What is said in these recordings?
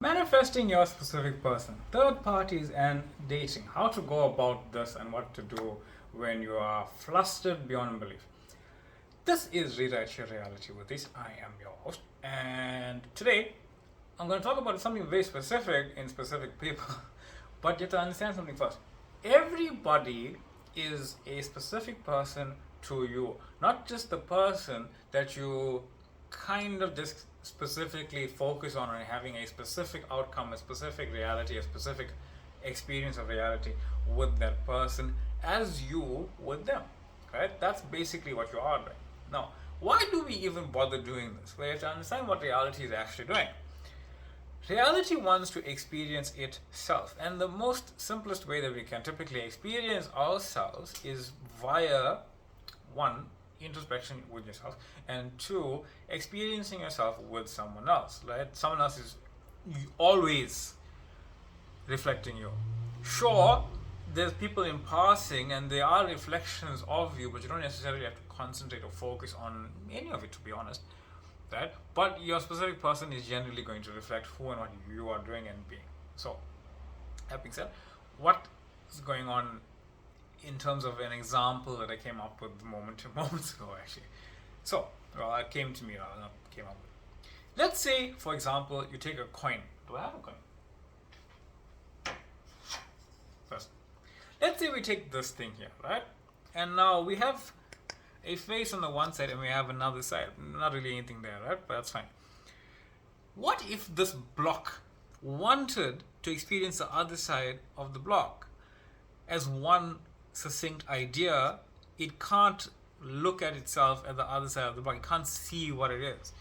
Manifesting your specific person, third parties, and dating. How to go about this and what to do when you are flustered beyond belief. This is Rewrite Your Reality with this. I am your host, and today I'm going to talk about something very specific in specific people. But you have to understand something first. Everybody is a specific person to you, not just the person that you kind of just specifically focus on having a specific outcome, a specific reality, a specific experience of reality with that person as you with them. Right? That's basically what you are doing. Now, why do we even bother doing this? We have to understand what reality is actually doing. Reality wants to experience itself, and the most simplest way that we can typically experience ourselves is via one, introspection with yourself, and two, experiencing yourself with someone else. Right? Someone else is always reflecting you. Sure, there's people in passing and there are reflections of you, but you don't necessarily have to concentrate or focus on any of it, to be honest. Right? But your specific person is generally going to reflect who and what you are doing and being. So, that being said, what is going on in terms of an example that I came up with moments ago, actually? So, well, it came to me, not came up with. Let's say, for example, you take a coin. Do I have a coin? First, let's say we take this thing here, right? And now we have a face on the one side and we have another side. Not really anything there, right? But that's fine. What if this block wanted to experience the other side of the block as one succinct idea? It can't look at itself at the other side of the block. It can't see what it is.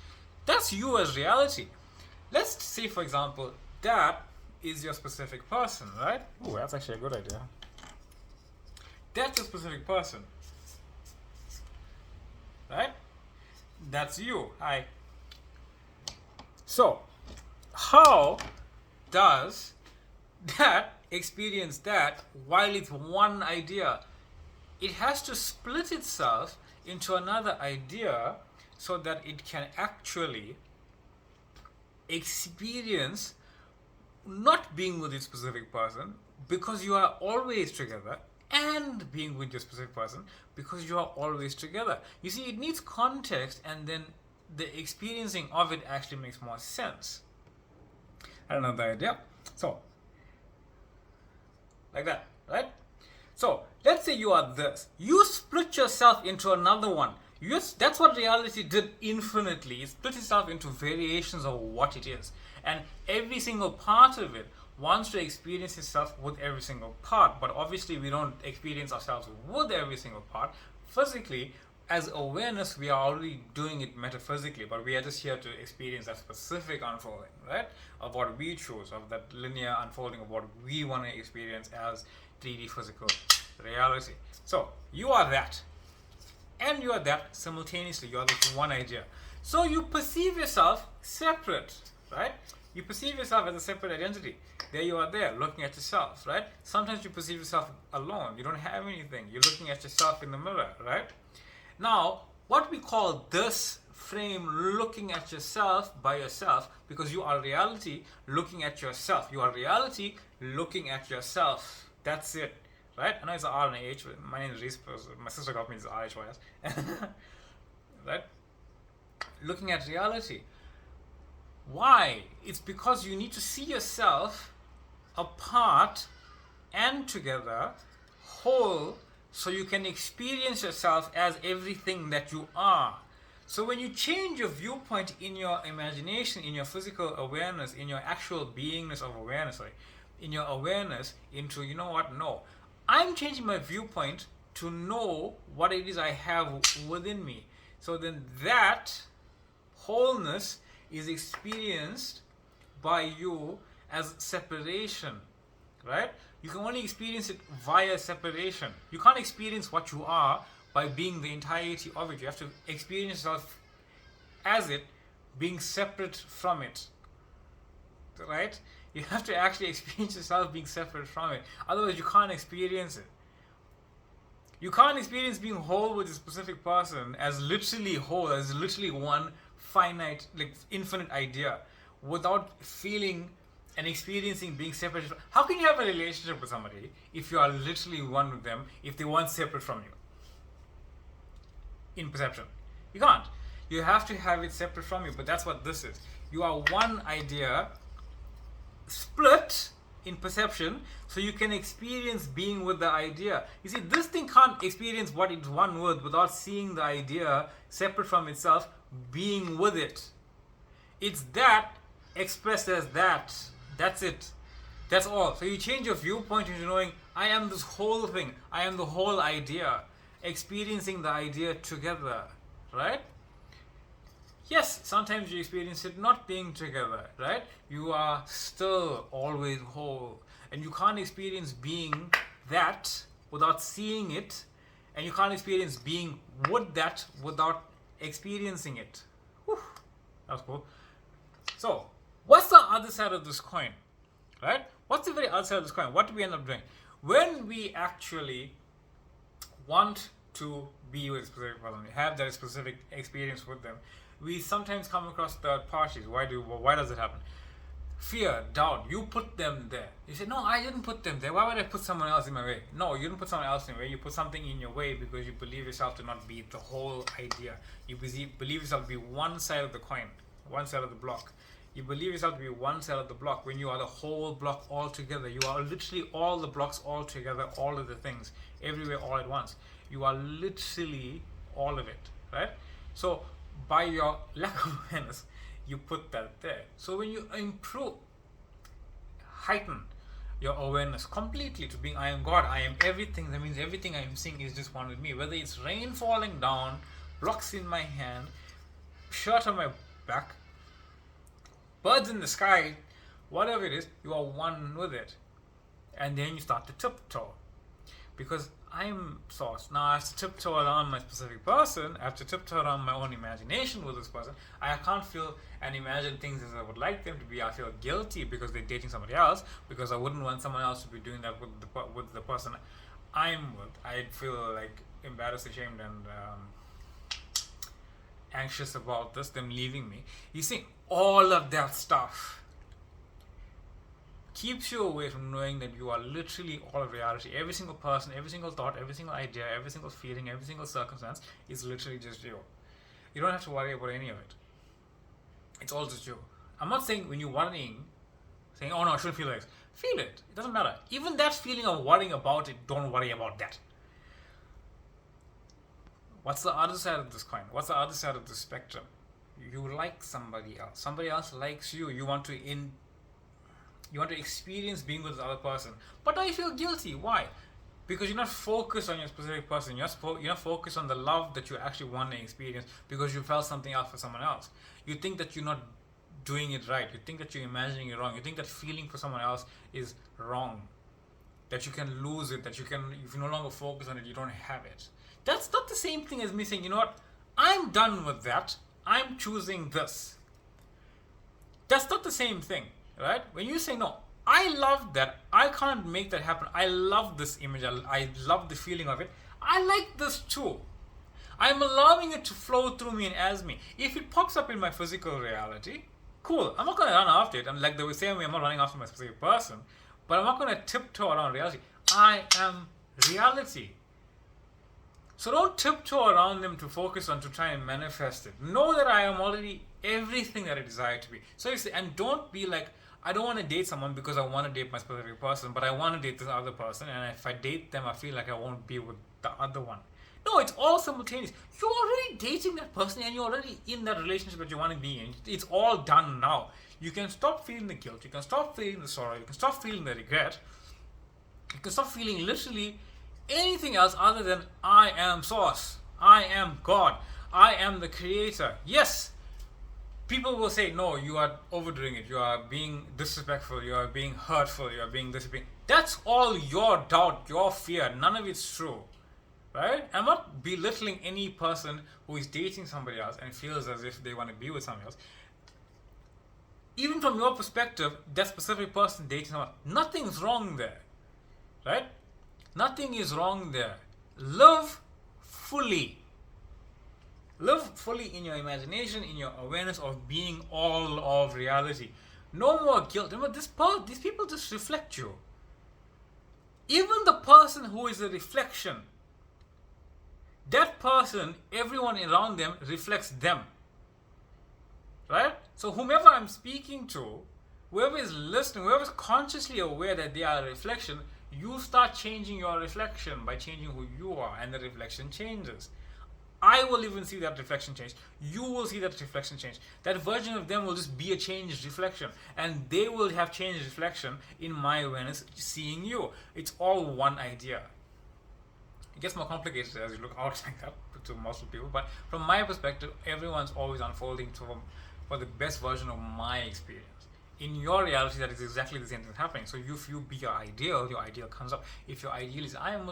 That's you as reality. Let's say, for example, that is your specific person, right? Oh, that's actually a good idea. That's your specific person. Right? That's you. Hi. So, how does that experience that while it's one idea? It has to split itself into another idea so that it can actually experience not being with its specific person, because you are always together, and being with your specific person because you are always together. You see, it needs context, and then the experiencing of it actually makes more sense. Another idea. So, like that, right? So, let's say you are this. You split yourself into another one. That's what reality did infinitely. It split itself into variations of what it is. And every single part of it wants to experience itself with every single part. But obviously, we don't experience ourselves with every single part. Physically, as awareness, we are already doing it metaphysically, but we are just here to experience that specific unfolding, right? Of what we choose, of that linear unfolding of what we want to experience as 3D physical reality. So, you are that. And you are that simultaneously. You are this one idea. So, you perceive yourself separate, right? You perceive yourself as a separate identity. There you are there, looking at yourself, right? Sometimes you perceive yourself alone. You don't have anything. You're looking at yourself in the mirror, right? Now, what we call this frame, looking at yourself by yourself, because you are reality looking at yourself. You are reality looking at yourself. That's it, right? I know it's an R and an H. My name is Reese. My sister got me it's RHYS. Right? Looking at reality. Why? It's because you need to see yourself apart and together, whole, so you can experience yourself as everything that you are. So when you change your viewpoint in your imagination, in your physical awareness, in your actual beingness of awareness, in your awareness into, you know what, no. I'm changing my viewpoint to know what it is I have within me. So then that wholeness is experienced by you as separation, right? You can only experience it via separation. You can't experience what you are by being the entirety of it. You have to experience yourself as it, being separate from it, right? You have to actually experience yourself being separate from it. Otherwise, you can't experience it. You can't experience being whole with a specific person as literally whole, as literally one finite, like infinite idea, without feeling and experiencing being separated. How can you have a relationship with somebody if you are literally one with them if they weren't separate from you? In perception. You can't. You have to have it separate from you, but that's what this is. You are one idea split in perception, so you can experience being with the idea. You see, this thing can't experience what it's one with without seeing the idea separate from itself, being with it. It's that expressed as that. That's it. That's all. So you change your viewpoint into knowing, I am this whole thing. I am the whole idea. Experiencing the idea together. Right? Yes, sometimes you experience it not being together, right? You are still always whole. And you can't experience being that without seeing it. And you can't experience being with that without experiencing it. Whew, that's cool. So, what's the other side of this coin? Right? What's the very other side of this coin? What do we end up doing? When we actually want to be with a specific person, have that specific experience with them, we sometimes come across third parties. Why does it happen? Fear, doubt. You put them there. You say, no, I didn't put them there. Why would I put someone else in my way? No, you didn't put someone else in your way. You put something in your way because you believe yourself to not be the whole idea. You believe yourself to be one side of the coin, one side of the block. You believe yourself to be one side of the block when you are the whole block all together. You are literally all the blocks all together, all of the things, everywhere all at once. You are literally all of it, right? So, by your lack of awareness, you put that there. So when you heighten your awareness completely to being, I am God, I am everything, that means everything I am seeing is just one with me. Whether it's rain falling down, blocks in my hand, shirt on my back, birds in the sky, whatever it is, you are one with it. And then you start to tiptoe. Because I'm source. Now I have to tiptoe around my specific person. I have to tiptoe around my own imagination with this person. I can't feel and imagine things as I would like them to be. I feel guilty because they're dating somebody else, because I wouldn't want someone else to be doing that with the person I'm with. I'd feel like embarrassed, ashamed, and anxious about them leaving me. You see, all of that stuff keeps you away from knowing that you are literally all of reality. Every single person, every single thought, every single idea, every single feeling, every single circumstance is literally just you. You don't have to worry about any of it. It's all just you. I'm not saying when you're worrying, saying, oh no, I shouldn't feel like this. Feel it. It doesn't matter. Even that feeling of worrying about it, don't worry about that. What's the other side of this coin? What's the other side of the spectrum? You like somebody else. Somebody else likes you. You want to experience being with the other person. But now you feel guilty. Why? Because you're not focused on your specific person. You're not focused on the love that you actually want to experience because you felt something else for someone else. You think that you're not doing it right. You think that you're imagining it wrong. You think that feeling for someone else is wrong. That you can lose it. That if you no longer focus on it, you don't have it. That's not the same thing as me saying, you know what? I'm done with that. I'm choosing this. That's not the same thing. Right? When you say, no, I love that, I can't make that happen, I love this image, I love the feeling of it, I like this too. I'm allowing it to flow through me and as me. If it pops up in my physical reality, cool, I'm not going to run after it. I'm like the same way I'm not running after my specific person, but I'm not going to tiptoe around reality. I am reality. So don't tiptoe around them to focus on to try and manifest it. Know that I am already everything that I desire to be. So you say, and don't be like, I don't want to date someone because I want to date my specific person, but I want to date this other person, and if I date them, I feel like I won't be with the other one. No, it's all simultaneous. You're already dating that person, and you're already in that relationship that you want to be in. It's all done now. You can stop feeling the guilt. You can stop feeling the sorrow. You can stop feeling the regret. You can stop feeling literally anything else other than I am source. I am God. I am the creator. Yes. People will say, no, you are overdoing it. You are being disrespectful. You are being hurtful. You are being this. That's all your doubt, your fear. None of it's true. Right? I'm not belittling any person who is dating somebody else and feels as if they want to be with somebody else. Even from your perspective, that specific person dating someone, nothing's wrong there. Right? Nothing is wrong there. Live fully. Live fully in your imagination, in your awareness of being all of reality. No more guilt. Remember, these people just reflect you. Even the person who is a reflection, that person, everyone around them reflects them. Right? So whomever I'm speaking to, whoever is listening, whoever is consciously aware that they are a reflection, you start changing your reflection by changing who you are, and the reflection changes. I will even see that reflection change. You will see that reflection change. That version of them will just be a changed reflection, and they will have changed reflection in my awareness, seeing you. It's all one idea. It gets more complicated as you look out like that to most people, but from my perspective, everyone's always unfolding for the best version of my experience. In your reality, that is exactly the same thing happening. So if you be your ideal comes up. If your ideal is I am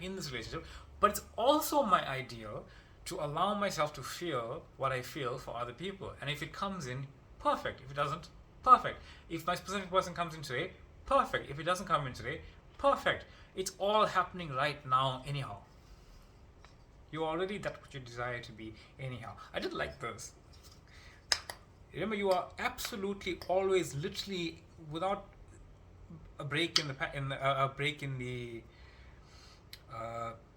in this relationship, but it's also my ideal to allow myself to feel what I feel for other people. And if it comes in, perfect. If it doesn't, perfect. If my specific person comes in today, perfect. If it doesn't come in today, perfect. It's all happening right now anyhow. You're already that what you desire to be anyhow. I did like this. Remember, you are absolutely always, literally, without a break in the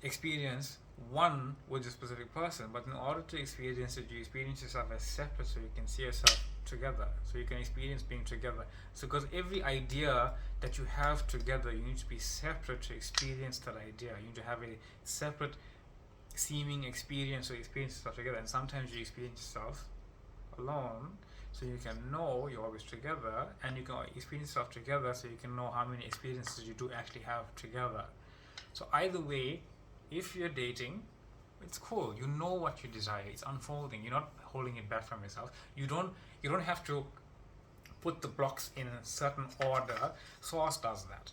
experience, one with a specific person. But in order to experience it, you experience yourself as separate, so you can see yourself together. So you can experience being together. So because every idea that you have together, you need to be separate to experience that idea. You need to have a separate seeming experience, so you experience yourself together. And sometimes you experience yourself alone, so you can know you're always together, and you can experience yourself together, so you can know how many experiences you do actually have together. So either way, if you're dating, it's cool. You know what you desire. It's unfolding. You're not holding it back from yourself. You don't have to put the blocks in a certain order. Source does that.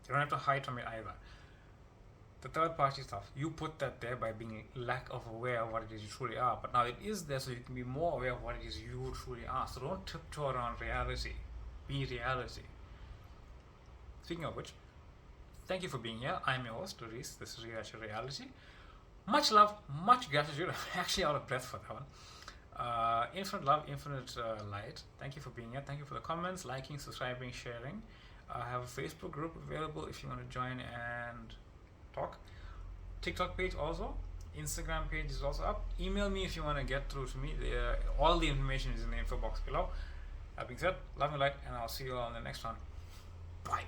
You don't have to hide from it either. The third party stuff, you put that there by being lack of aware of what it is you truly are. But now it is there, so you can be more aware of what it is you truly are. So don't tiptoe around reality. Be reality. Speaking of which, thank you for being here. I'm your host, Reese. This is Reality. Much love, much gratitude. I'm actually out of breath for that one. Infinite love, infinite light. Thank you for being here. Thank you for the comments, liking, subscribing, sharing. I have a Facebook group available if you want to join and talk. TikTok page also. Instagram page is also up. Email me if you want to get through to me. All the information is in the info box below. That being said, love and light, and I'll see you all on the next one. Bye.